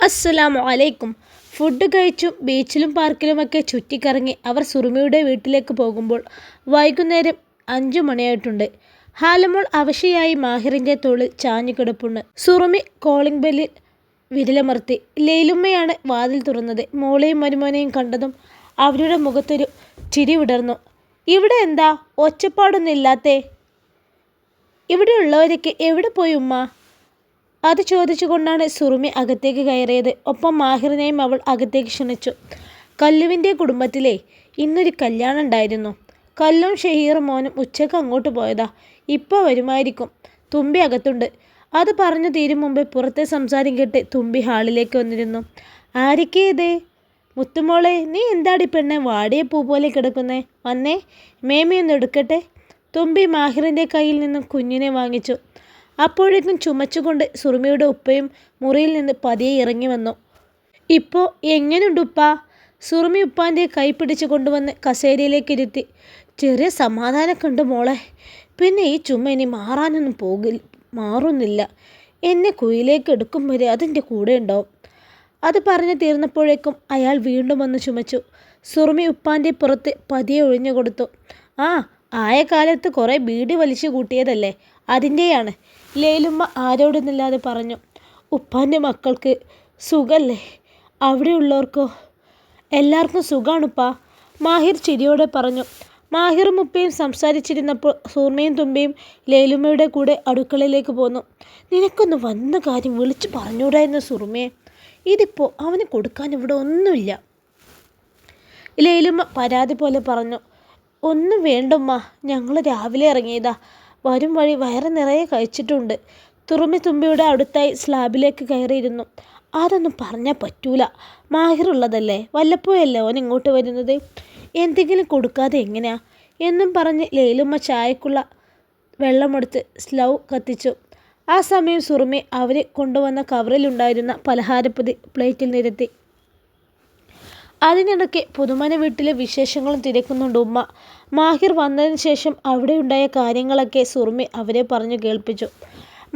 അസ്സലാമു അലൈക്കും. ഫുഡ് കഴിച്ചും ബീച്ചിലും പാർക്കിലുമൊക്കെ ചുറ്റിക്കറങ്ങി അവർ സുറുമിയുടെ വീട്ടിലേക്ക് പോകുമ്പോൾ വൈകുന്നേരം 5 മണിയായിട്ടുണ്ട്. ഹാലമോൾ അവശയായി മാഹിറിൻ്റെ തോളിൽ ചാഞ്ഞു കിടപ്പുണ്ട്. സുറുമി കോളിംഗ് ബെല്ലിൽ വിരലമർത്തി. ലെയ്ലുമ്മയാണ് വാതിൽ തുറന്നത്. മോളെയും മരുമോനെയും കണ്ടതും അവരുടെ മുഖത്തൊരു ചിരി വിടർന്നു. ഇവിടെ എന്താ ഒച്ചപ്പാടൊന്നുമില്ലാത്തേ? ഇവിടെയുള്ളവരൊക്കെ എവിടെ പോയി ഉമ്മ? അത് ചോദിച്ചുകൊണ്ടാണ് സുറുമി അകത്തേക്ക് കയറിയത്. ഒപ്പം മാഹിറിനെയും അവൾ അകത്തേക്ക് ക്ഷണിച്ചു. കല്ലുവിൻ്റെ കുടുംബത്തിലെ ഇന്നൊരു കല്യാണം ഉണ്ടായിരുന്നു. കല്ലും ഷഹീറും മോനും ഉച്ചക്ക് അങ്ങോട്ട് പോയതാ. ഇപ്പോൾ വരുമായിരിക്കും. തുമ്പി അകത്തുണ്ട്. അത് പറഞ്ഞു തീരും മുമ്പേ പുറത്തെ സംസാരം കേട്ട് തുമ്പി ഹാളിലേക്ക് വന്നിരുന്നു. ആരൊക്കെ ഇതേ? മുത്തുമോളെ, നീ എന്താടി പെണ്ണെ വാടിയ പൂ പോലെ കിടക്കുന്നേ? വന്നേ, മേമയൊന്ന് എടുക്കട്ടെ. തുമ്പി മാഹിറിൻ്റെ കയ്യിൽ നിന്നും കുഞ്ഞിനെ വാങ്ങിച്ചു. അപ്പോഴേക്കും ചുമച്ചുകൊണ്ട് സുറുമിയുടെ ഉപ്പയും മുറിയിൽ നിന്ന് പതിയെ ഇറങ്ങി വന്നു. ഇപ്പോൾ എങ്ങനെയുണ്ട് ഉപ്പ? സുറുമി ഉപ്പാൻ്റെ കൈ പിടിച്ചു കൊണ്ടുവന്ന് കസേരയിലേക്ക് ഇരുത്തി. ചെറിയ സമാധാനമൊക്കെ ഉണ്ട് മോളെ. പിന്നെ ഈ ചുമ ഇനി മാറുന്നില്ല. എന്നെ കുയിലേക്ക് എടുക്കും വരെ അതിൻ്റെ കൂടെ ഉണ്ടാവും. അത് പറഞ്ഞു തീർന്നപ്പോഴേക്കും അയാൾ വീണ്ടും വന്ന് ചുമച്ചു. സുറുമി ഉപ്പാൻ്റെ പുറത്ത് പതിയെ ഒഴിഞ്ഞു കൊടുത്തു. ആയ കാലത്ത് കുറേ ബീഡി വലിച്ചു കൂട്ടിയതല്ലേ, അതിൻ്റെയാണ്. ലേലുമ്മ ആരോടൊന്നില്ലാതെ പറഞ്ഞു. ഉപ്പാൻ്റെ മക്കൾക്ക് സുഖല്ലേ? അവിടെയുള്ളവർക്കോ? എല്ലാവർക്കും സുഖാണുപ്പാ, മാഹിർ ചിരിയോടെ പറഞ്ഞു. മാഹിറും ഉപ്പയും സംസാരിച്ചിരുന്നപ്പോൾ സൂർമയും തുമ്പയും ലേലുമ്മയുടെ കൂടെ അടുക്കളയിലേക്ക് പോന്നു. നിനക്കൊന്ന് വന്ന കാര്യം വിളിച്ചു പറഞ്ഞൂടായിരുന്നു സുറുമയെ. ഇതിപ്പോൾ അവന് കൊടുക്കാൻ ഇവിടെ ഒന്നുമില്ല. ലേലുമ്മ പരാതി പോലെ പറഞ്ഞു. ഒന്നും വേണ്ടുമ്മ, ഞങ്ങൾ രാവിലെ ഇറങ്ങിയതാ. വരും വഴി വയറ് നിറയെ കഴിച്ചിട്ടുണ്ട്. തുമ്പിയുടെ അടുത്തായി സ്ലാബിലേക്ക് കയറിയിരുന്നു. അതൊന്നും പറഞ്ഞാൽ പറ്റൂല. മാഹിറുള്ളതല്ലേ, വല്ലപ്പോഴല്ലേ ഓൻ ഇങ്ങോട്ട് വരുന്നത്. എന്തെങ്കിലും കൊടുക്കാതെ എങ്ങനെയാ എന്നും പറഞ്ഞ് ലേലുമ്മ ചായക്കുള്ള വെള്ളമെടുത്ത് സ്ലൗ കത്തിച്ചു. ആ സമയം സുറുമി അവർ കൊണ്ടുവന്ന കവറിലുണ്ടായിരുന്ന പലഹാരപ്പൊതി പ്ലേറ്റിൽ നിരത്തി. അതിനിടയ്ക്ക് പുതുമന വീട്ടിലെ വിശേഷങ്ങളും തിരക്കുന്നുണ്ട് ഉമ്മ. മാഹിർ വന്നതിന് ശേഷം അവിടെയുണ്ടായ കാര്യങ്ങളൊക്കെ സുറുമി അവരെ പറഞ്ഞു കേൾപ്പിച്ചു.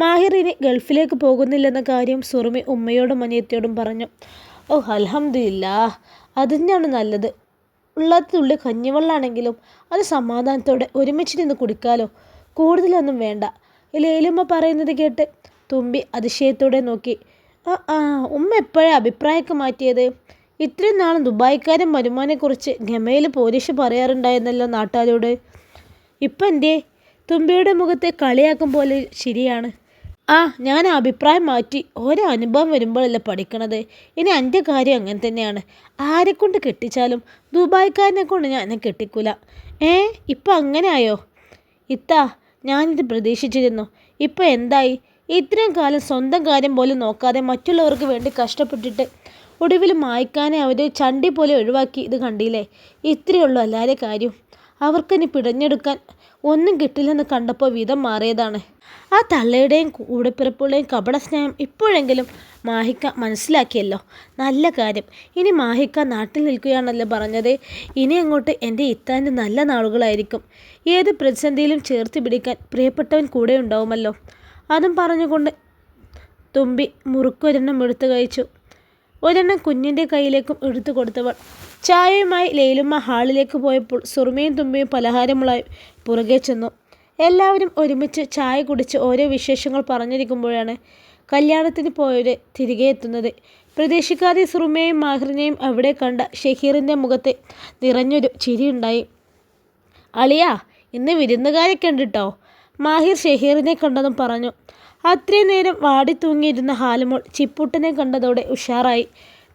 മാഹിർ ഇനി ഗൾഫിലേക്ക് പോകുന്നില്ലെന്ന കാര്യം സുറുമി ഉമ്മയോടും അനിയത്തിയോടും പറഞ്ഞു. ഓ അൽഹംദുലില്ലാഹ്, അതിനാണ് നല്ലത്. ഉള്ളത് തുള്ളി കഞ്ഞിവെള്ളാണെങ്കിലും അത് സമാധാനത്തോടെ ഒരുമിച്ച് നിന്ന് കുടിക്കാലോ. കൂടുതലൊന്നും വേണ്ട. ലേലുമ്മ പറയുന്നത് കേട്ട് തുമ്പി അതിശയത്തോടെ നോക്കി. ഉമ്മ എപ്പോഴാണ് അഭിപ്രായമൊക്കെ മാറ്റിയത്? ഇത്രയും നാളും ദുബായ്ക്കാരൻ മരുമോനെക്കുറിച്ച് ഗമയിൽ പോലീഷ് പറയാറുണ്ടായിരുന്നല്ലോ നാട്ടുകാരോട്. ഇപ്പം എന്തേ? തുമ്പിയുടെ മുഖത്തെ കളിയാക്കും പോലെ ശരിയാണ്. ഞാൻ അഭിപ്രായം മാറ്റി. ഓരോ അനുഭവം വരുമ്പോഴല്ലേ പഠിക്കണത്. ഇനി എൻ്റെ കാര്യം അങ്ങനെ തന്നെയാണ്. ആരെക്കൊണ്ട് കെട്ടിച്ചാലും ദുബായ്ക്കാരനെ കൊണ്ട് ഞാൻ എന്നെ കെട്ടിക്കൂല. ഇപ്പം അങ്ങനെ ആയോ? ഞാനിത് പ്രതീക്ഷിച്ചിരുന്നു. ഇപ്പം എന്തായി? ഇത്രയും കാലം സ്വന്തം കാര്യം പോലും നോക്കാതെ മറ്റുള്ളവർക്ക് വേണ്ടി കഷ്ടപ്പെട്ടിട്ട് ഒടുവിൽ മായ്ക്കാനെ അവർ ചണ്ടി പോലെ ഒഴിവാക്കി. ഇത് കണ്ടില്ലേ? ഇത്രയുള്ളൂ എല്ലാവരുടെ കാര്യം. അവർക്കിനി പിടഞ്ഞെടുക്കാൻ ഒന്നും കിട്ടില്ലെന്ന് കണ്ടപ്പോൾ വിധം മാറിയതാണ്. ആ തള്ളയുടെയും കൂടെപ്പിറപ്പുകളുടെയും കപട സ്നേഹം ഇപ്പോഴെങ്കിലും മാഹിക്ക മനസ്സിലാക്കിയല്ലോ. നല്ല കാര്യം. ഇനി മാഹിക്ക നാട്ടിൽ നിൽക്കുകയാണല്ലോ പറഞ്ഞത്. ഇനി അങ്ങോട്ട് എൻ്റെ ഇത്താൻ്റെ നല്ല നാളുകളായിരിക്കും. ഏത് പ്രതിസന്ധിയിലും ചേർത്ത് പിടിക്കാൻ പ്രിയപ്പെട്ടവൻ കൂടെ ഉണ്ടാവുമല്ലോ. അതും പറഞ്ഞുകൊണ്ട് തുമ്പി മുറുക്കൊരെണ്ണം എടുത്തു കഴിച്ചു. ഒരെണ്ണം കുഞ്ഞിൻ്റെ കയ്യിലേക്കും എടുത്തു കൊടുത്തവൾ ചായയുമായി ലേലുമ്മ ഹാളിലേക്ക് പോയപ്പോൾ സുറുമയും തുമ്പിയും പലഹാരമുള്ളായി പുറകെ ചെന്നു. എല്ലാവരും ഒരുമിച്ച് ചായ കുടിച്ച് ഓരോ വിശേഷങ്ങൾ പറഞ്ഞിരിക്കുമ്പോഴാണ് കല്യാണത്തിന് പോയവർ തിരികെ എത്തുന്നത്. പ്രതീക്ഷിക്കാതെ സുറുമയെയും മാഹിറിനെയും അവിടെ കണ്ട ഷഹീറിൻ്റെ മുഖത്ത് നിറഞ്ഞൊരു ചിരിയുണ്ടായി. അളിയാ, ഇന്ന് വിരുന്നുകാരൊക്കെ ഉണ്ട് കേട്ടോ, മാഹിർ ഷഹീറിനെ കണ്ടതും പറഞ്ഞു. അത്രയും നേരം വാടി തൂങ്ങിയിരുന്ന ഹാലമോൾ ചിപ്പുട്ടനെ കണ്ടതോടെ ഉഷാറായി.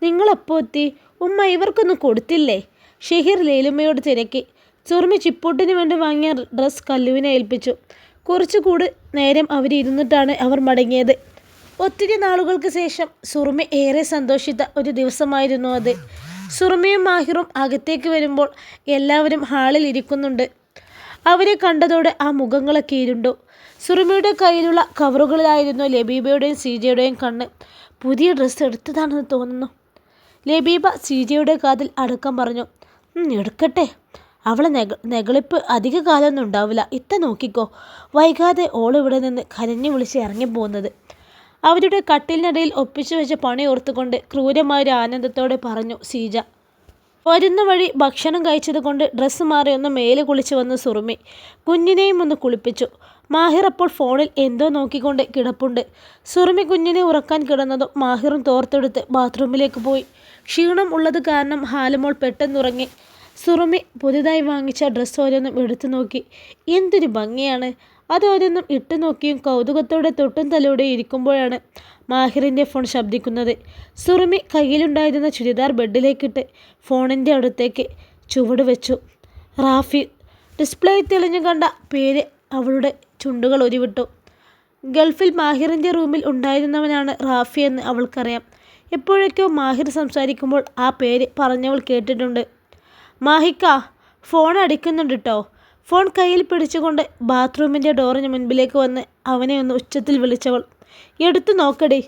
നിങ്ങളെപ്പോൾ എത്തി ഉമ്മ? ഇവർക്കൊന്നും കൊടുത്തില്ലേ? ഷഹീർ ലേലുമ്മയോട് തിരക്കി. സുറുമി ചിപ്പൂട്ടിന് വേണ്ടി വാങ്ങിയ ഡ്രസ്സ് കല്ലുവിനെ ഏൽപ്പിച്ചു. കുറച്ചുകൂടി നേരം അവരിരുന്നിട്ടാണ് അവർ മടങ്ങിയത്. ഒത്തിരി നാളുകൾക്ക് ശേഷം സുറുമി ഏറെ സന്തോഷിച്ച ഒരു ദിവസമായിരുന്നു അത്. സുറുമിയും മാഹിറും അകത്തേക്ക് വരുമ്പോൾ എല്ലാവരും ഹാളിൽ ഇരിക്കുന്നുണ്ട്. അവരെ കണ്ടതോടെ ആ മുഖങ്ങളൊക്കെ ഇരുണ്ടു. സുറുമിയുടെ കയ്യിലുള്ള കവറുകളിലായിരുന്നു ലബീബയുടെയും സീജയുടെയും കണ്ണ്. പുതിയ ഡ്രസ്സ് എടുത്തതാണെന്ന് തോന്നുന്നു. ലബീബ സീജയുടെ കാതിൽ അടക്കം പറഞ്ഞു. എടുക്കട്ടെ, അവളെ നെകളിപ്പ് അധിക കാലമൊന്നും ഉണ്ടാവില്ല. നോക്കിക്കോ, വൈകാതെ ഓളിവിടെ നിന്ന് കരഞ്ഞു വിളിച്ച് ഇറങ്ങിപ്പോകുന്നത്. അവരുടെ കട്ടിലിനിടയിൽ ഒപ്പിച്ചു വെച്ച പണി ഓർത്തുകൊണ്ട് ക്രൂരമായൊരു ആനന്ദത്തോടെ പറഞ്ഞു സീജ. വരുന്ന വഴി ഭക്ഷണം കഴിച്ചത് കൊണ്ട് ഡ്രസ്സ് മാറി ഒന്ന് മേല് കുളിച്ച് വന്ന് സുറുമി കുഞ്ഞിനെയും ഒന്ന് കുളിപ്പിച്ചു. മാഹിർ അപ്പോൾ ഫോണിൽ എന്തോ നോക്കിക്കൊണ്ട് കിടപ്പുണ്ട്. സുറുമി കുഞ്ഞിനെ ഉറക്കാൻ കിടന്നതും മാഹിറും തോർത്തെടുത്ത് ബാത്റൂമിലേക്ക് പോയി. ക്ഷീണം ഉള്ളത് കാരണം ഹാലുമോൾ പെട്ടെന്നുറങ്ങി. സുറുമി പുതുതായി വാങ്ങിച്ച ഡ്രസ്സ് ഓരോന്നും എടുത്തു നോക്കി. എന്തൊരു ഭംഗിയാണ്! അതോരോന്നും ഇട്ടു നോക്കിയും കൗതുകത്തോടെ തൊട്ടും തലോടെ ഇരിക്കുമ്പോഴാണ് മാഹിറിൻ്റെ ഫോൺ ശബ്ദിക്കുന്നത്. സുറുമി കയ്യിലുണ്ടായിരുന്ന ചുരിദാർ ബെഡിലേക്കിട്ട് ഫോണിൻ്റെ അടുത്തേക്ക് ചുവട് വെച്ചു. റാഫി. ഡിസ്പ്ലേ തെളിഞ്ഞു കണ്ട പേര് അവളുടെ ചുണ്ടുകൾ ഉരുവിട്ടു. ഗൾഫിൽ മാഹിറിൻ്റെ റൂമിൽ ഉണ്ടായിരുന്നവനാണ് റാഫി എന്ന് അവൾക്കറിയാം. എപ്പോഴൊക്കെയോ മാഹിർ സംസാരിക്കുമ്പോൾ ആ പേര് പറഞ്ഞവൾ കേട്ടിട്ടുണ്ട്. മാഹിക്ക, ഫോൺ അടിക്കുന്നുണ്ട് ട്ടോ. ഫോൺ കയ്യിൽ പിടിച്ചുകൊണ്ട് ബാത്റൂമിൻ്റെ ഡോറിന് മുൻപിലേക്ക് വന്ന് അവനെ ഒന്ന് ഉച്ചത്തിൽ വിളിച്ചവൾ. എടുത്തു നോക്കടി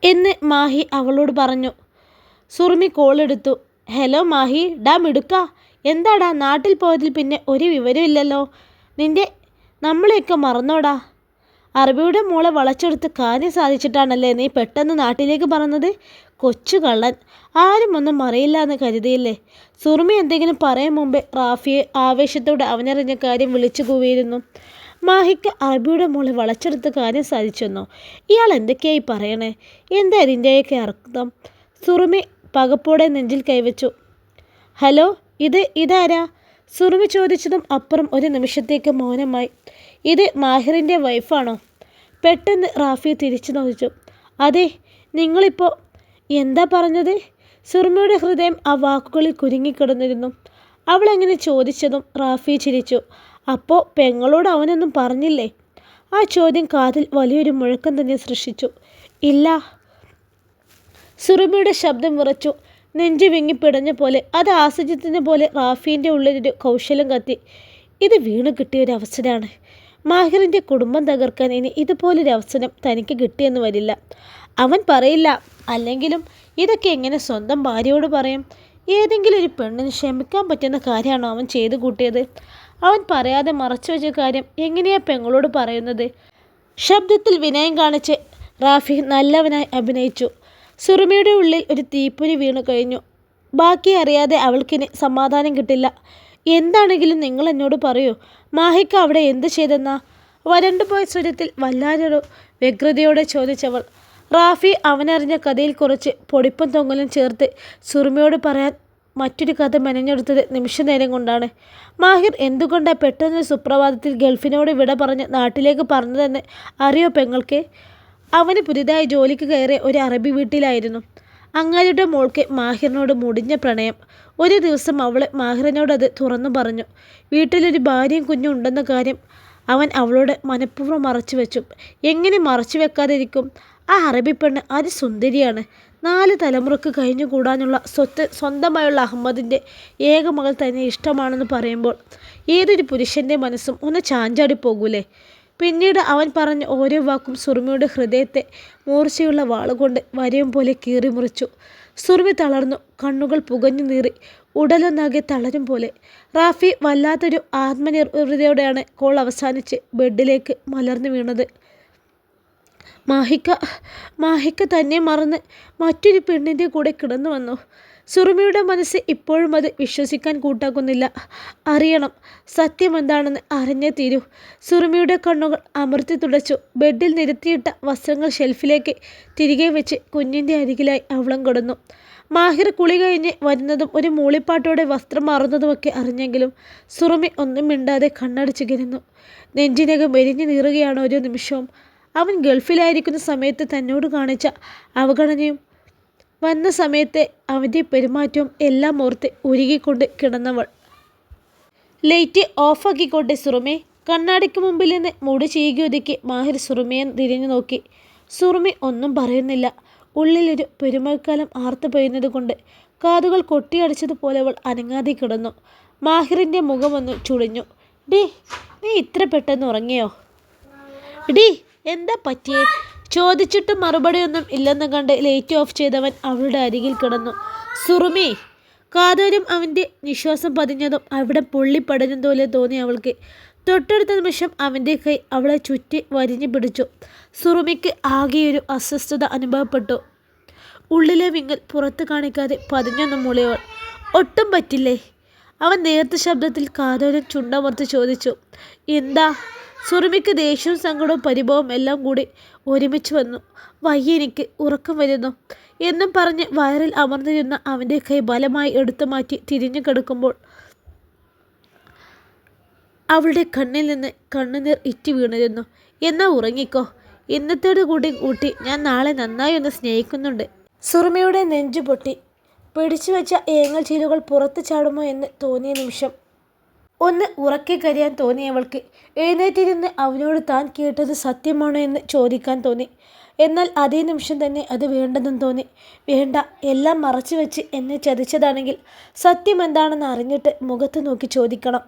എന്ന് മാഹി അവളോട് പറഞ്ഞു. സുറുമി കോളെടുത്തു. ഹലോ മാഹി. ഡാ മിടുക്ക, എന്താടാ നാട്ടിൽ പോയതിൽ പിന്നെ ഒരു വിവരമില്ലല്ലോ. നമ്മളെയൊക്കെ മറന്നോടാ. അറബിയുടെ മോളെ വളച്ചെടുത്ത് കാര്യം സാധിച്ചിട്ടാണല്ലേ നീ പെട്ടെന്ന് നാട്ടിലേക്ക് പറഞ്ഞത്? കൊച്ചു കള്ളൻ. ആരും ഒന്നും അറിയില്ല എന്ന് കരുതിയില്ലേ? സുറുമി എന്തെങ്കിലും പറയും മുമ്പേ റാഫിയെ ആവേശത്തോടെ അവനറിഞ്ഞ കാര്യം വിളിച്ചു കൂവിയിരുന്നു. മാഹിക്ക് അറബിയുടെ മോളെ വളച്ചെടുത്ത് കാര്യം സാധിച്ചെന്നോ? ഇയാൾ എന്തൊക്കെയായി പറയണേ? എന്താ ഇതിൻ്റെയൊക്കെ അർത്ഥം? സുറുമി പകപ്പോടെ നെഞ്ചിൽ കൈവച്ചു. ഹലോ, ഇതാരാ? സുറുമി ചോദിച്ചതും അപ്പുറം ഒരു നിമിഷത്തേക്ക് മൗനമായി. ഇത് മാഹിറിൻ്റെ വൈഫാണോ? പെട്ടെന്ന് റാഫി തിരിച്ചു നോക്കിച്ചു. അതെ. നിങ്ങളിപ്പോൾ എന്താ പറഞ്ഞത്? സുറുമിയുടെ ഹൃദയം ആ വാക്കുകളിൽ കുരുങ്ങിക്കിടന്നിരുന്നു. അവളെങ്ങനെ ചോദിച്ചതും റാഫി ചിരിച്ചു. അപ്പോൾ പെങ്ങളോട് അവനൊന്നും പറഞ്ഞില്ലേ? ആ ചോദ്യം കാതിൽ വലിയൊരു മുഴക്കം തന്നെ സൃഷ്ടിച്ചു. ഇല്ല. സുറുമിയുടെ ശബ്ദം വിറച്ചു. നെഞ്ചു വിങ്ങിപ്പിടഞ്ഞ പോലെ, അത് ആസ്വദിച്ചതിനെ പോലെ റാഫീൻ്റെ ഉള്ളിലൊരു കൗശലം കത്തി. ഇത് വീണു കിട്ടിയൊരു അവസരമാണ്. മാഹിറിൻ്റെ കുടുംബം തകർക്കാൻ ഇനി ഇതുപോലൊരു അവസരം തനിക്ക് കിട്ടിയെന്ന് വരില്ല. അവൻ പറയില്ല. അല്ലെങ്കിലും ഇതൊക്കെ എങ്ങനെ സ്വന്തം ഭാര്യയോട് പറയും? ഏതെങ്കിലും ഒരു പെണ്ണിന് ക്ഷമിക്കാൻ പറ്റുന്ന കാര്യമാണോ അവൻ ചെയ്തു കൂട്ടിയത്? അവൻ പറയാതെ മറച്ചു വെച്ച കാര്യം എങ്ങനെയാ പെങ്ങളോട് പറയുന്നത്? ശബ്ദത്തിൽ വിനയം കാണിച്ച് റാഫി നല്ലവനായി അഭിനയിച്ചു. സുറുമിയുടെ ഉള്ളിൽ ഒരു തീപ്പൊരി വീണു കഴിഞ്ഞു. ബാക്കി അറിയാതെ അവൾക്കിനി സമാധാനം കിട്ടില്ല. എന്താണെങ്കിലും നിങ്ങൾ എന്നോട് പറയൂ, മാഹിക്ക അവിടെ എന്ത് ചെയ്തെന്നാ? വരണ്ടുപോയ സ്വരത്തിൽ വല്ലാതൊരു വ്യഗ്രതയോടെ ചോദിച്ചവൾ. റാഫി അവനറിഞ്ഞ കഥയിൽ കുറച്ച് പൊടിപ്പും തൊങ്ങലും ചേർത്ത് സുറുമിയോട് പറയാൻ മറ്റൊരു കഥ മെനഞ്ഞെടുത്തത് നിമിഷനേരം കൊണ്ടാണ്. മാഹിർ എന്തുകൊണ്ടാണ് പെട്ടെന്ന് സുപ്രഭാതത്തിൽ ഗൾഫിനോട് വിട പറഞ്ഞ് നാട്ടിലേക്ക് പറഞ്ഞതെന്ന് അറിയോ പെങ്ങൾക്ക്? അവന് പുതിയതായി ജോലിക്ക് കയറിയ ഒരു അറബി വീട്ടിലായിരുന്നു. അങ്ങാരിയുടെ മോൾക്ക് മാഹിറിനോട് മുടിഞ്ഞ പ്രണയം. ഒരു ദിവസം അവൾ മാഹിറിനോടത് തുറന്നു പറഞ്ഞു. വീട്ടിലൊരു ഭാര്യയും കുഞ്ഞും ഉണ്ടെന്ന കാര്യം അവൻ അവളോട് മനഃപൂർവ്വം മറച്ചു വെച്ചു. എങ്ങനെ മറച്ചു വെക്കാതിരിക്കും? ആ അറബി പെണ്ണ് അതിസുന്ദരിയാണ്. 4 തലമുറക്ക് കഴിഞ്ഞുകൂടാനുള്ള സ്വത്ത് സ്വന്തമായുള്ള അഹമ്മദിൻ്റെ ഏക മകൾ തന്നെ ഇഷ്ടമാണെന്ന് പറയുമ്പോൾ ഏതൊരു പുരുഷൻ്റെ മനസ്സും ഒന്ന് ചാഞ്ചാടി പോകൂലേ? പിന്നീട് അവൻ പറഞ്ഞ ഓരോ വാക്കും സുറുമിയുടെ ഹൃദയത്തെ മൂർച്ചയുള്ള വാളുകൊണ്ട് വരയും പോലെ കീറി മുറിച്ചു. സുറുമി തളർന്നു. കണ്ണുകൾ പുകഞ്ഞു നീറി. ഉടലൊന്നാകെ തളരും പോലെ. റാഫി വല്ലാത്തൊരു ആത്മനിർവൃതിയോടെയാണ് കോൾ അവസാനിച്ച് ബെഡിലേക്ക് മലർന്നു വീണത്. മാഹിക്ക തന്നെ മറന്ന് മറ്റൊരു പെണ്ണിൻ്റെ കൂടെ കിടന്നു വന്നു. സുറുമിയുടെ മനസ്സ് ഇപ്പോഴും അത് വിശ്വസിക്കാൻ കൂട്ടാക്കുന്നില്ല. അറിയണം, സത്യം എന്താണെന്ന് അറിഞ്ഞേ തീരൂ. സുറുമിയുടെ കണ്ണുകൾ അമർത്തി തുടച്ചു. ബെഡിൽ നിരത്തിയിട്ട വസ്ത്രങ്ങൾ ഷെൽഫിലേക്ക് തിരികെ വെച്ച് കുഞ്ഞിൻ്റെ അരികിലായി അവളും കിടന്നു. മാഹിർ കുളി കഴിഞ്ഞ് വരുന്നതും ഒരു മൂളിപ്പാട്ടോടെ വസ്ത്രം മാറുന്നതുമൊക്കെ അറിഞ്ഞെങ്കിലും സുറുമി ഒന്നും മിണ്ടാതെ കണ്ണടച്ചു കിടന്നു. നെഞ്ചിനകം എരിഞ്ഞു നീറുകയാണ് ഓരോ നിമിഷവും. അവൻ ഗൾഫിലായിരിക്കുന്ന സമയത്ത് തന്നോട് കാണിച്ച അവഗണനയും വന്ന സമയത്തെ അവൻ്റെ പെരുമാറ്റവും എല്ലാം ഓർത്ത് ഉരുകിക്കൊണ്ട് കിടന്നവൾ. ലൈറ്റ് ഓഫാക്കിക്കോട്ടെ സുറുമി. കണ്ണാടിക്ക് മുമ്പിൽ നിന്ന് മുടി ചീകി ഒതുക്കി മാഹിർ സുറുമിയെ തിരിഞ്ഞു നോക്കി. സുറുമി ഒന്നും പറയുന്നില്ല. ഉള്ളിലൊരു പെരുമഴക്കാലം ആർത്തു പെയ്യുന്നത് കൊണ്ട് കാതുകൾ കൊട്ടിയടിച്ചതുപോലെ അവൾ അനങ്ങാതെ കിടന്നു. മാഹിറിൻ്റെ മുഖമൊന്നു ചുളിഞ്ഞു. ഡീ, നീ ഇത്ര പെട്ടെന്ന് ഉറങ്ങിയോ? ഡീ, എന്താ പറ്റിയേ? ചോദിച്ചിട്ടും മറുപടിയൊന്നും ഇല്ലെന്ന് കണ്ട് ലൈറ്റ് ഓഫ് ചെയ്തവൻ അവളുടെ അരികിൽ കിടന്നു. സുറുമി. കാതോരം അവൻ്റെ നിശ്വാസം പതിഞ്ഞതും അവിടെ പൊള്ളിപ്പടഞ്ഞതുപോലെ തോന്നി അവൾക്ക്. തൊട്ടടുത്ത നിമിഷം അവൻ്റെ കൈ അവളെ ചുറ്റി വരിഞ്ഞു പിടിച്ചു. സുറുമിക്ക് ആകെയൊരു അസ്വസ്ഥത അനുഭവപ്പെട്ടു. ഉള്ളിലെ വിങ്ങൽ പുറത്ത് കാണിക്കാതെ പതിഞ്ഞൊന്ന് മൂളിയവൾ. ഒട്ടും പറ്റില്ലേ? അവൻ നേർത്ത ശബ്ദത്തിൽ കാതോരം ചുണ്ടമർത്ത് ചോദിച്ചു. എന്താ? സുറുമിക്ക് ദേഷ്യവും സങ്കടവും പരിഭവവും എല്ലാം കൂടി ഒരുമിച്ച് വന്നു. വയ്യ, എനിക്ക് ഉറക്കം വരുന്നു എന്നും പറഞ്ഞ് വയറിൽ അമർന്നിരുന്ന അവൻ്റെ കൈ ബലമായി എടുത്തു മാറ്റി തിരിഞ്ഞു കിടക്കുമ്പോൾ അവളുടെ കണ്ണിൽ നിന്ന് കണ്ണുനീർ ഇറ്റി വീണിരുന്നു. എന്നാ ഉറങ്ങിക്കോ. ഇന്നത്തോടു കൂട്ടി ഞാൻ നാളെ നന്നായി ഒന്ന് സ്നേഹിക്കുന്നുണ്ട്. സുറുമിയുടെ നെഞ്ചു പൊട്ടി. പിടിച്ചു വെച്ച ഏങ്ങൽ ചീലുകൾ പുറത്ത് ചാടുമോ എന്ന് തോന്നിയ നിമിഷം ഒന്ന് ഉറക്കെ കരയാൻ തോന്നിയവൾക്ക് എഴുന്നേറ്റിരുന്ന് അവനോട് താൻ കേട്ടത് സത്യമാണോ എന്ന് ചോദിക്കാൻ തോന്നി. എന്നാൽ അതേ നിമിഷം തന്നെ അത് വേണ്ടെന്നും തോന്നി. വേണ്ട, എല്ലാം മറച്ചു വെച്ച് എന്നെ ചതിച്ചതാണെങ്കിൽ സത്യം എന്താണെന്ന് അറിഞ്ഞിട്ട് മുഖത്ത് നോക്കി ചോദിക്കണം,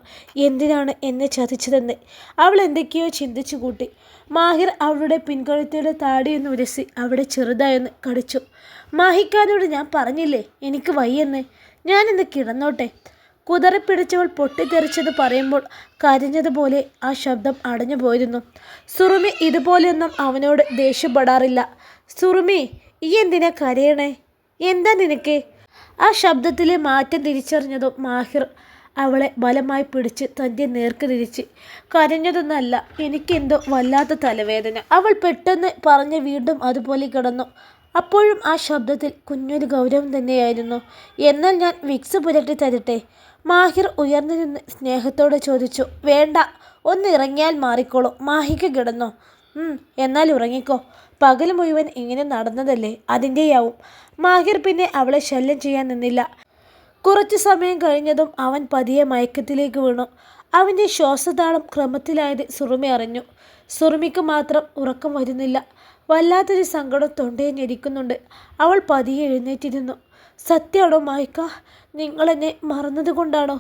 എന്തിനാണ് എന്നെ ചതിച്ചതെന്ന്. അവൾ എന്തൊക്കെയോ ചിന്തിച്ചു കൂട്ടി. മാഹിർ അവളുടെ പിൻകഴുത്തിയുടെ താടിയൊന്ന് ഉരസി അവിടെ ചെറുതായൊന്ന് കടിച്ചു. മാഹിക്കാനോട് ഞാൻ പറഞ്ഞില്ലേ എനിക്ക് വയ്യെന്ന്. ഞാനിന്ന് കിടന്നോട്ടെ. കുതറിപ്പിടിച്ചവൾ പൊട്ടിത്തെറിച്ചത് പറയുമ്പോൾ കരഞ്ഞതുപോലെ ആ ശബ്ദം അടഞ്ഞു പോയിരുന്നു. സുറുമി ഇതുപോലെയൊന്നും അവനോട് ദേഷ്യപ്പെടാറില്ല. സുറുമി, ഈ എന്തിനാ കരയണേ? എന്താ നിനക്ക്? ആ ശബ്ദത്തിലെ മാറ്റം തിരിച്ചറിഞ്ഞതും മാഹിർ അവളെ ബലമായി പിടിച്ച് തൻ്റെ നേർക്ക് തിരിച്ച്. കരഞ്ഞതൊന്നല്ല, എനിക്കെന്തോ വല്ലാത്ത തലവേദന. അവൾ പെട്ടെന്ന് പറഞ്ഞ് വീണ്ടും അതുപോലെ കിടന്നു. അപ്പോഴും ആ ശബ്ദത്തിൽ കുഞ്ഞൊരു ഗൗരവം തന്നെയായിരുന്നു. എന്നാൽ ഞാൻ വിക്സ് പുരട്ടി തരട്ടെ? മാഹിർ ഉയർന്നു നിന്ന് സ്നേഹത്തോടെ ചോദിച്ചു. വേണ്ട, ഒന്ന് ഇറങ്ങിയാൽ മാറിക്കോളും. മാഹിക്ക് കിടന്നോ? എന്നാൽ ഉറങ്ങിക്കോ. പകൽ മുഴുവൻ ഇങ്ങനെ നടന്നതല്ലേ, അതിൻ്റെയാവും. മാഹിർ പിന്നെ അവളെ ശല്യം ചെയ്യാൻ നിന്നില്ല. കുറച്ചു സമയം കഴിഞ്ഞതും അവൻ പതിയെ മയക്കത്തിലേക്ക് വീണു. അവൻ്റെ ശ്വാസതാളം ക്രമത്തിലായത് സുറുമി അറിഞ്ഞു. സുറുമിക്ക് മാത്രം ഉറക്കം വരുന്നില്ല. വല്ലാത്തൊരു സങ്കടം തൊണ്ടയെ ഞെരിക്കുന്നുണ്ട്. അവൾ പതിയെ എഴുന്നേറ്റിരുന്നു. സത്യമാണോ മായ്ക്ക? നിങ്ങളെന്നെ മറന്നതുകൊണ്ടാണോ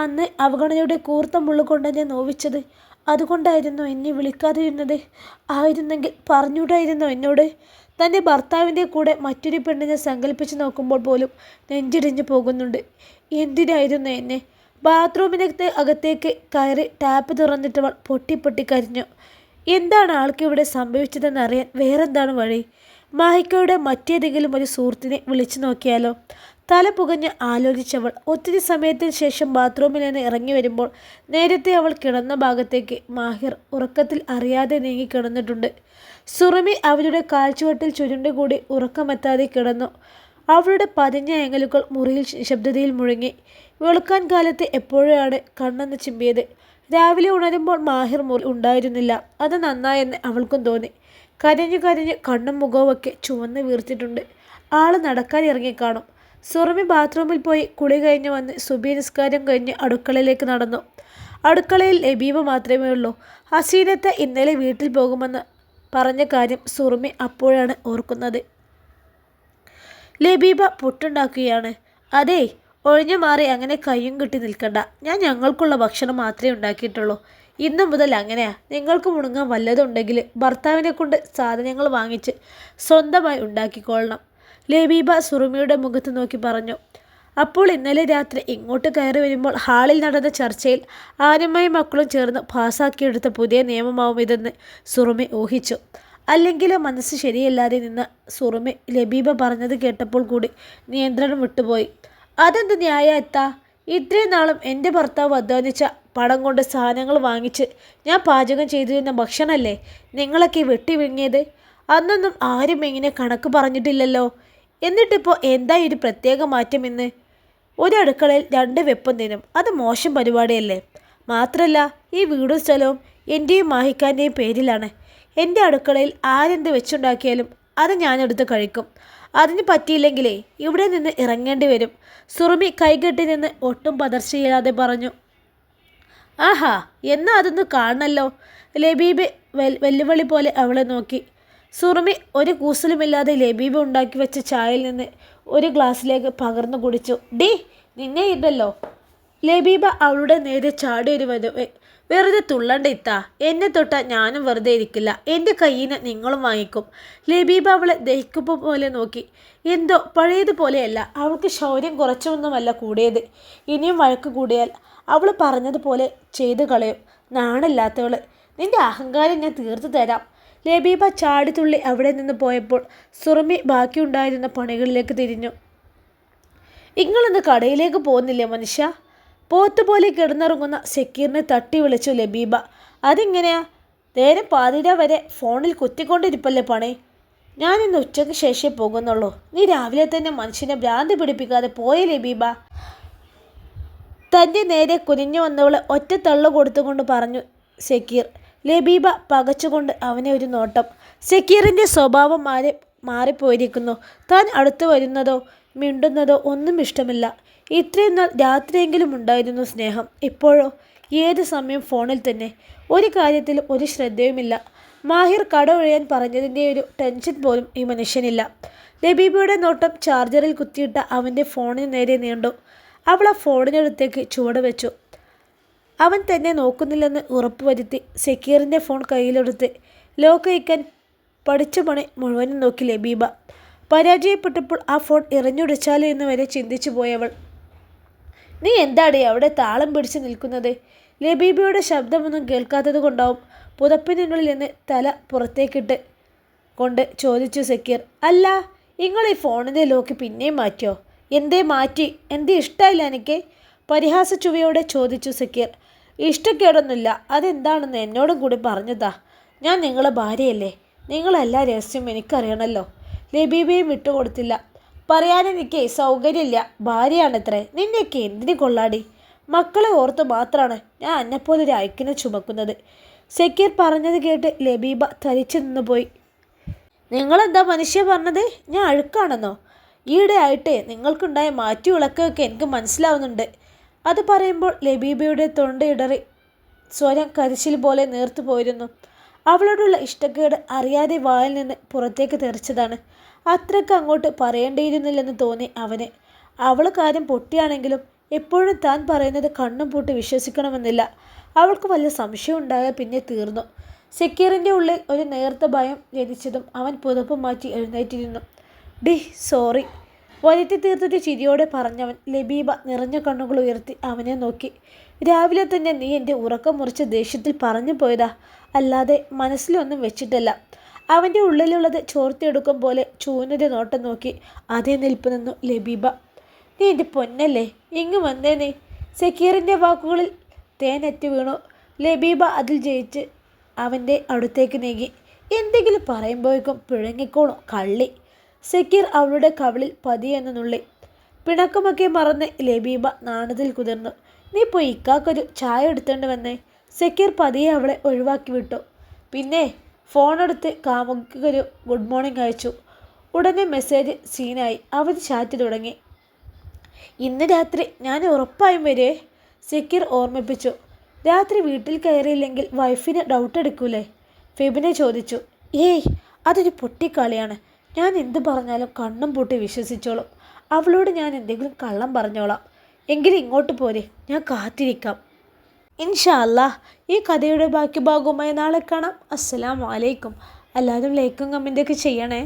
അന്ന് അവഗണനയുടെ കൂർത്ത മുള്ളുകൊണ്ടെന്നെ നോവിച്ചത്? അതുകൊണ്ടായിരുന്നു എന്നെ വിളിക്കാതിരുന്നത്? ആയിരുന്നെങ്കിൽ പറഞ്ഞൂടായിരുന്നോ എന്നോട്? തൻ്റെ ഭർത്താവിൻ്റെ കൂടെ മറ്റൊരു പെണ്ണിനെ സങ്കല്പിച്ച് നോക്കുമ്പോൾ പോലും നെഞ്ചിടിഞ്ഞു പോകുന്നുണ്ട്. എന്തിനായിരുന്നു എന്നെ? ബാത്റൂമിനകത്ത് അകത്തേക്ക് കയറി ടാപ്പ് തുറന്നിട്ടവൾ പൊട്ടി കരഞ്ഞു. എന്താണ് ആൾക്കിവിടെ സംഭവിച്ചതെന്നറിയാൻ വേറെന്താണ് വഴി? മാഹിക്കയുടെ മറ്റേതെങ്കിലും ഒരു സുഹൃത്തിനെ വിളിച്ചു നോക്കിയാലോ? തല പുകഞ്ഞ് ആലോചിച്ചവൾ ഒത്തിരി സമയത്തിന് ശേഷം ബാത്റൂമിൽ നിന്ന് ഇറങ്ങി വരുമ്പോൾ നേരത്തെ അവൾ കിടന്ന ഭാഗത്തേക്ക് മാഹിർ ഉറക്കത്തിൽ അറിയാതെ നീങ്ങി കിടന്നിട്ടുണ്ട്. സുറുമി അവരുടെ കാൽച്ചുവട്ടിൽ ചുരുണ്ടുകൂടി ഉറക്കമെത്താതെ കിടന്നു. അവളുടെ പതിഞ്ഞ ഏങ്ങലുകൾ മുറിയിൽ ശബ്ദതയിൽ മുഴങ്ങി. വെളുക്കാൻ കാലത്ത് എപ്പോഴാണ് കണ്ണെന്ന് ചിമ്പിയത്. രാവിലെ ഉണരുമ്പോൾ മാഹിർ മുറി ഉണ്ടായിരുന്നില്ല. അത് നന്നായെന്ന് അവൾക്കും തോന്നി. കരഞ്ഞു കണ്ണും മുഖവുമൊക്കെ ചുവന്ന് വീർത്തിട്ടുണ്ട്. ആള് നടക്കാൻ ഇറങ്ങിക്കാണും. സുറുമി ബാത്റൂമിൽ പോയി കുളി കഴിഞ്ഞ് വന്ന് സുബഹി നിസ്കാരം കഴിഞ്ഞ് അടുക്കളയിലേക്ക് നടന്നു. അടുക്കളയിൽ ലബീബ മാത്രമേ ഉള്ളൂ. ഹസീനത്തെ ഇന്നലെ വീട്ടിൽ പോകുമെന്ന് പറഞ്ഞ കാര്യം സുറുമി അപ്പോഴാണ് ഓർക്കുന്നത്. ലബീബ പുട്ടുണ്ടാക്കുകയാണ്. അതേ, ഒഴിഞ്ഞു മാറി അങ്ങനെ കയ്യും കെട്ടി നിൽക്കണ്ട. ഞാൻ ഞങ്ങൾക്കുള്ള ഭക്ഷണം മാത്രമേ ഉണ്ടാക്കിയിട്ടുള്ളൂ. ഇന്നു മുതൽ അങ്ങനെയാ. നിങ്ങൾക്ക് മുണുങ്ങാൻ വല്ലതുണ്ടെങ്കിൽ ഭർത്താവിനെ കൊണ്ട് സാധനങ്ങൾ വാങ്ങിച്ച് സ്വന്തമായി ഉണ്ടാക്കിക്കൊള്ളണം. ലബീബ സുറുമിയുടെ മുഖത്ത് നോക്കി പറഞ്ഞു. അപ്പോൾ ഇന്നലെ രാത്രി ഇങ്ങോട്ട് കയറി വരുമ്പോൾ ഹാളിൽ നടന്ന ചർച്ചയിൽ ആനമ്മയും മക്കളും ചേർന്ന് പാസാക്കിയെടുത്ത പുതിയ നിയമമാവും ഇതെന്ന് സുറുമി ഊഹിച്ചു. അല്ലെങ്കിലും മനസ്സ് ശരിയല്ലാതെ നിന്ന സുറുമി ലബീബ പറഞ്ഞത് കേട്ടപ്പോൾ കൂടി നിയന്ത്രണം വിട്ടുപോയി. അതെന്ത് ന്യായ എത്താ? ഇത്രയും നാളും എൻ്റെ ഭർത്താവ് അധ്വാനിച്ച പണം കൊണ്ട് സാധനങ്ങൾ വാങ്ങിച്ച് ഞാൻ പാചകം ചെയ്തിരുന്ന ഭക്ഷണമല്ലേ നിങ്ങളൊക്കെ വെട്ടി വിഴുങ്ങിയത്? അന്നൊന്നും ആരും ഇങ്ങനെ കണക്ക് പറഞ്ഞിട്ടില്ലല്ലോ. എന്നിട്ടിപ്പോൾ എന്താ ഒരു പ്രത്യേക മാറ്റം ഇന്ന്? ഒരടുക്കളയിൽ 2 വെപ്പം തിന്നും. അത് മോശം പരിപാടിയല്ലേ? മാത്രമല്ല ഈ വീടും സ്ഥലവും എൻ്റെയും മാഹിക്കാൻ്റെയും പേരിലാണ്. എൻ്റെ അടുക്കളയിൽ ആരെന്ത് വെച്ചുണ്ടാക്കിയാലും അത് ഞാനെടുത്ത് കഴിക്കും. അതിന് പറ്റിയില്ലെങ്കിലേ ഇവിടെ നിന്ന് ഇറങ്ങേണ്ടി വരും. സുറുമി കൈകെട്ടി നിന്ന് ഒട്ടും പതർച്ചയില്ലാതെ പറഞ്ഞു. ആഹാ, എന്നാ അതൊന്ന് കാണണല്ലോ. ലബീബ് വെല്ലുവിളി പോലെ അവളെ നോക്കി. സുറുമി ഒരു കൂസലുമില്ലാതെ ലബീബ ഉണ്ടാക്കി വെച്ച ചായയിൽ നിന്ന് ഒരു ഗ്ലാസ്സിലേക്ക് പകർന്നു കുടിച്ചു. ഡി, നിന്നെ ഇതല്ലോ. ലബീബ അവളുടെ നേരെ ചാടിയൊരു വെറുതെ തുള്ളണ്ട ഇത്താ. എന്നെ തൊട്ടാൽ ഞാനും വെറുതെ ഇരിക്കില്ല. എൻ്റെ കയ്യിന് നിങ്ങളും വാങ്ങിക്കും. ലബീബ അവളെ ദഹിക്കുമ്പോൾ പോലെ നോക്കി. എന്തോ പഴയതുപോലെയല്ല. അവൾക്ക് ശൗര്യം കുറച്ചൊന്നുമല്ല കൂടിയത്. ഇനിയും വഴക്ക് കൂടിയാൽ അവൾ പറഞ്ഞതുപോലെ ചെയ്തു കളയും. നാണില്ലാത്തവള്, നിന്റെ അഹങ്കാരം ഞാൻ തീർത്തു തരാം. ലബീബ ചാടിത്തുള്ളി അവിടെ നിന്ന് പോയപ്പോൾ സുറുമി ബാക്കിയുണ്ടായിരുന്ന പണികളിലേക്ക് തിരിഞ്ഞു. ഇങ്ങളൊന്ന് കടയിലേക്ക് പോകുന്നില്ലേ മനുഷ്യ? പോത്തുപോലെ കിടന്നിറങ്ങുന്ന സക്കീറിനെ തട്ടി വിളിച്ചു ലബീബ. അതെങ്ങനെയാ? നേരെ പാതിര വരെ ഫോണിൽ കുത്തിക്കൊണ്ടിരിപ്പല്ലേ പണി. ഞാനിന്ന് ഉച്ചയ്ക്ക് ശേഷമേ പോകുന്നുള്ളൂ. നീ രാവിലെ തന്നെ മനുഷ്യനെ ഭ്രാന്തി പിടിപ്പിക്കാതെ പോയ ലബീബ. തൻ്റെ നേരെ കുനിഞ്ഞു വന്നവളെ ഒറ്റ തള്ളു കൊടുത്തുകൊണ്ട് പറഞ്ഞു സക്കീർ. ലബീബ പകച്ചുകൊണ്ട് അവനെ ഒരു നോട്ടം. സക്കീറിൻ്റെ സ്വഭാവം മാറിപ്പോയിരിക്കുന്നു. താൻ അടുത്ത് വരുന്നതോ മിണ്ടുന്നതോ ഒന്നും ഇഷ്ടമില്ല. ഇത്രയും നാൾ രാത്രിയെങ്കിലും ഉണ്ടായിരുന്നു സ്നേഹം. ഇപ്പോഴോ ഏത് സമയം ഫോണിൽ തന്നെ. ഒരു കാര്യത്തിലും ഒരു ശ്രദ്ധയുമില്ല. മാഹിർ കട ഒഴിയാൻ പറഞ്ഞതിൻ്റെ ഒരു ടെൻഷൻ പോലും ഈ മനുഷ്യനില്ല. ലബീബയുടെ നോട്ടം ചാർജറിൽ കുത്തിയിട്ട അവൻ്റെ ഫോണിന് നേരെ നീണ്ടു. അവൾ ആ ഫോണിനടുത്തേക്ക് ചുവട് വെച്ചു. അവൻ തന്നെ നോക്കുന്നില്ലെന്ന് ഉറപ്പുവരുത്തി സക്കീറിൻ്റെ ഫോൺ കയ്യിലെടുത്ത് ലോക്ക് വയ്ക്കാൻ പഠിച്ച പണി മുഴുവനും നോക്കി ലബീബ. പരാജയപ്പെട്ടപ്പോൾ ആ ഫോൺ എറിഞ്ഞുടിച്ചാലോ എന്ന് വരെ ചിന്തിച്ചു പോയവൾ. നീ എന്താടേ അവിടെ താളം പിടിച്ച് നിൽക്കുന്നത്? ലബീബയുടെ ശബ്ദമൊന്നും കേൾക്കാത്തത് കൊണ്ടാവും പുതപ്പിനുള്ളിൽ നിന്ന് തല പുറത്തേക്കിട്ട് കൊണ്ട് ചോദിച്ചു സക്കീർ. അല്ല, നിങ്ങൾ ഈ ഫോണിൻ്റെ ലോക്ക് പിന്നെയും മാറ്റിയോ? എന്തേ മാറ്റി? എന്തേ ഇഷ്ടമായില്ല എനിക്ക്? പരിഹാസ ചുവയോടെ ചോദിച്ചു സക്കീർ. ഇഷ്ടക്കേടൊന്നുമില്ല. അതെന്താണെന്ന് എന്നോടും കൂടി പറഞ്ഞതാ. ഞാൻ നിങ്ങളെ ഭാര്യയല്ലേ. നിങ്ങളെല്ലാ രഹസ്യം എനിക്കറിയണമല്ലോ. ലബീബയും വിട്ടുകൊടുത്തില്ല. പറയാനെനിക്ക് സൗകര്യമില്ല. ഭാര്യയാണത്രേ. നിന്നെയൊക്കെ എന്തിനു കൊള്ളാടി? മക്കളെ ഓർത്ത് മാത്രമാണ് ഞാൻ എന്നെപ്പോലൊരു ഐക്കിനെ ചുമക്കുന്നത്. സക്കീർ പറഞ്ഞത് കേട്ട് ലബീബ തരിച്ചു നിന്നുപോയി. നിങ്ങളെന്താ മനുഷ്യ പറഞ്ഞത്? ഞാൻ അഴുക്കാണെന്നോ? ഈയിടെ ആയിട്ട് നിങ്ങൾക്കുണ്ടായ മാറ്റി വിളക്കൊക്കെ എനിക്ക് മനസ്സിലാവുന്നുണ്ട്. അത് പറയുമ്പോൾ ലബീബയുടെ തൊണ്ടയിടറി സ്വരം കരിച്ചിൽ പോലെ നേർത്തു പോയിരുന്നു. അവളോടുള്ള ഇഷ്ടക്കേട് അറിയാതെ വായിൽ നിന്ന് പുറത്തേക്ക് തെറിച്ചതാണ്. അത്രയ്ക്ക് അങ്ങോട്ട് പറയേണ്ടിയിരുന്നില്ലെന്ന് തോന്നി അവന്. അവൾ കാര്യം പൊട്ടിയാണെങ്കിലും എപ്പോഴും താൻ പറയുന്നത് കണ്ണും പൂട്ടി വിശ്വസിക്കണമെന്നില്ല. അവൾക്ക് വലിയ സംശയം ഉണ്ടായാൽ പിന്നെ തീർന്നു. സക്കീറിൻ്റെ ഉള്ളിൽ ഒരു നേർത്ത ഭയം ജനിച്ചതും അവൻ പുതപ്പ് മാറ്റി എഴുന്നേറ്റിരുന്നു. സോറി. വരുത്തി തീർത്തിട്ട് ചിരിയോടെ പറഞ്ഞവൻ. ലബീബ നിറഞ്ഞ കണ്ണുകൾ ഉയർത്തി അവനെ നോക്കി. രാവിലെ തന്നെ നീ എൻ്റെ ഉറക്കം മുറിച്ച ദേഷ്യത്തിൽ പറഞ്ഞു പോയതാ, അല്ലാതെ മനസ്സിലൊന്നും വെച്ചിട്ടല്ല. അവൻ്റെ ഉള്ളിലുള്ളത് ചോർത്തിയെടുക്കും പോലെ ചൂനൊരു നോട്ടം നോക്കി അതേ നിൽപ്പ് നിന്നു ലബീബ. നീ എൻ്റെ പൊന്നല്ലേ, ഇങ്ങ് വന്നേ നീ. സക്കീറിൻ്റെ വാക്കുകളിൽ തേനറ്റ് വീണു. ലബീബ അതിൽ ജയിച്ച് അവൻ്റെ അടുത്തേക്ക് നീങ്ങി. എന്തെങ്കിലും പറയുമ്പോഴേക്കും പിഴങ്ങിക്കോളും കള്ളി. സക്കീർ അവളുടെ കവിളിൽ പതിയെന്ന് നുള്ളി. പിണക്കമൊക്കെ മറന്ന് ലബീബ നാണത്തിൽ കുതിർന്നു. നീ പോയി ഇക്കാക്കൊരു ചായ എടുത്തേണ്ടി വന്നേ. സക്കീർ പതിയെ അവളെ ഒഴിവാക്കി വിട്ടു. പിന്നെ ഫോണെടുത്ത് കാമുകിക്കൊരു ഗുഡ് മോർണിംഗ് അയച്ചു. ഉടനെ മെസ്സേജ് സീനായി. അവൻ ചാറ്റ് തുടങ്ങി. ഇന്ന് രാത്രി ഞാൻ ഉറപ്പായും വരുവേ, സക്കീർ ഓർമ്മിപ്പിച്ചു. രാത്രി വീട്ടിൽ കയറിയില്ലെങ്കിൽ വൈഫിന് ഡൗട്ട് എടുക്കൂലേ? ഫെബിനെ ചോദിച്ചു. ഏയ്, അതൊരു പൊട്ടിക്കളിയാണ്. ഞാൻ എന്ത് പറഞ്ഞാലും കണ്ണും പൂട്ടി വിശ്വസിച്ചോളും. അവളോട് ഞാൻ എന്തെങ്കിലും കള്ളം പറഞ്ഞോളാം. എങ്കിലും ഇങ്ങോട്ട് പോരെ, ഞാൻ കാത്തിരിക്കാം. ഇൻഷാ അല്ലാ. ഈ കഥയുടെ ബാക്കി ഭാഗവുമായി നാളെ കാണാം. അസ്സലാമു അലൈക്കും. എല്ലാവരും ലൈക്കും കമൻറ്റൊക്കെ ചെയ്യണേ.